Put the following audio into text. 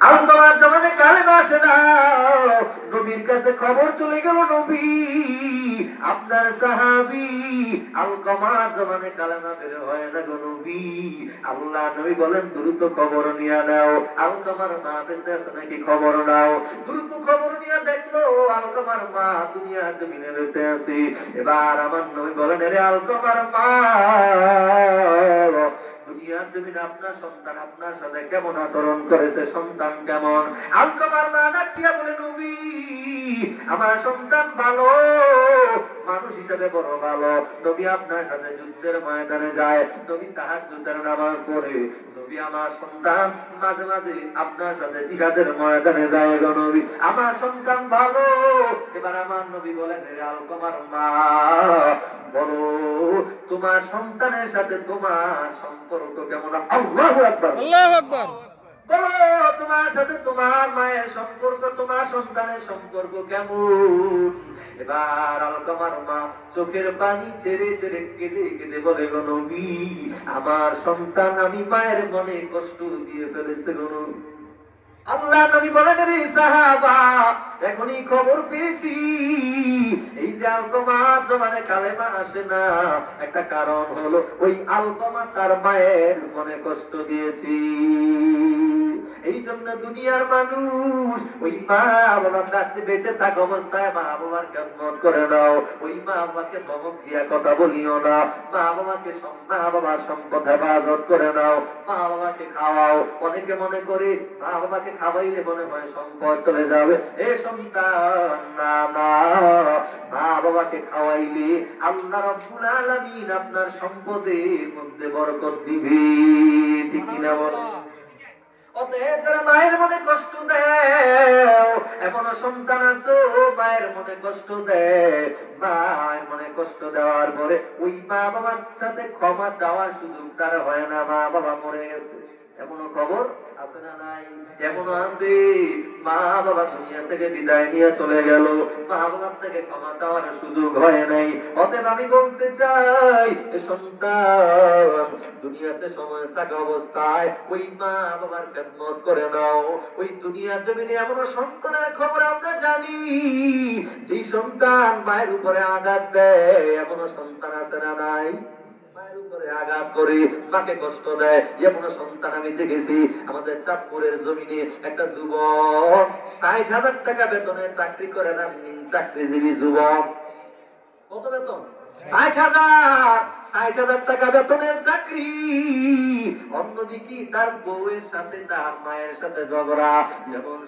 আলকামার জমানে কালেমা আসে না, নবীর কাছে খবর চলে গেল নবী আপনার সাহাবী আলকামার জমানে কালেমা বের হয় না গো নবী। আল্লাহ নবী বলেন দ্রুত খবর নিয়ে নাও, আলকামার মা বেঁচে আছে নাকি খবর নাও। দ্রুত খবর নিয়ে দেখলো আলকামার মা দুনিয়া জমিনে বেঁচে আছে। এবার আমার নবী বলেন রে আলকামার মা, দুনিয়ার জমিনে আপনার সন্তান আপনার সাথে কেমন আচরণ করেছে, সন্তান কেমন? আলকামার মা ডাক দিয়া বলে নবী আমার সন্তান ভালো, মানুষ হিসেবে বড় ভালো। নবী আপনার সাথে যুদ্ধের ময়দানে যায়, নবী তাহাজ্জুদের নামাজ পড়ে। নবী আমার সন্তান মাঝে মাঝে আপনার সাথে জিহাদের ময়দানে যায় গো নবী, আমার সন্তান ভালো। এবার আমার নবী বলেন হে আলকামার মা বলো তোমার সন্তানের সাথে তোমার সম্পর্ক কেমন? আল্লাহু আকবার, আল্লাহু আকবার। বলো তোমার সাথে তোমার মায়ের সম্পর্ক, তোমার সন্তানের সম্পর্ক কেমন? এবার আলকামার মা চোখের পানি ছেড়ে ছেড়ে কেঁদে কেঁদে বলে গো নবী আমার সন্তান আমি মায়ের মনে কষ্ট দিয়ে ফেলেছে গো নবী। আল্লাহ নবী বলেন রে সাহাবা এখনই খবর পেয়েছি এই যে আলকামা জমানে কালেমা আসে না, একটা কারণ হলো ওই আলকামা তার মায়ের মনে কষ্ট দিয়েছি। এই জন্য দুনিয়ার মানুষ ওই মা বাবার কাছে বেঁচে থাকা অবস্থায় মা বাবার খেদমত করে নাও, ওই মা বাবাকে ধমক দিয়া কথা বলিও না, মা বাবাকে মা বাবার সম্পদ হেফাজত করে নাও, মা বাবাকে খাওয়াও। অনেকে মনে করে মা বাবাকে খাওয়াইলে মনে হয় সম্পদ চলে যাবে। এ সন্তান না না, মা বাবাকে খাওয়াইলে আল্লাহ রাব্বুল আলামিন আপনার সম্পদের মধ্যে বরকত দিবে, ঠিক কিনা বলো? অতএব যারা মায়ের মনে কষ্ট দেয়, এমন সন্তান আছে মায়ের মনে কষ্ট দেয়, মায়ের মনে কষ্ট দেওয়ার পরে ওই মা বাবার সাথে ক্ষমা চাওয়ার সুযোগ তার হয় না, মা বাবা মরে গেছে। এমনও খবর আছে না নাই? এমন আছে মা বাবা দুনিয়া থেকে বিদায় নিয়ে চলে গেল, মা বাবার থেকে ক্ষমা চাওয়ার সুযোগ হয় নাই। অতএব আমি বলতে চাই সন্তান দুনিয়াতে সময় থাকা অবস্থায় ওই মা বাবার খেদমত করে নাও। ওই দুনিয়ার জমিনে এমন সন্তানের খবর আমরা জানি যে সন্তান মায়ের উপরে আঘাত দেয়, এমন সন্তান আছে না নাই? মায়ের উপরে আঘাত করে মাকে কষ্ট দেয় এমন সন্তান আমি দেখেছি। আমাদের চাঁদপুরের জমিনে একটা যুবক ৬০,০০০ টাকা বেতনে চাকরি করে না, চাকরিজীবী যুবক। কত বেতন? ৬০,০০০ টাকা বেতনের চাকরি। অন্যদিকে তার বউয়ের সাথে তার মায়ের সাথে ঝগড়া, যেমন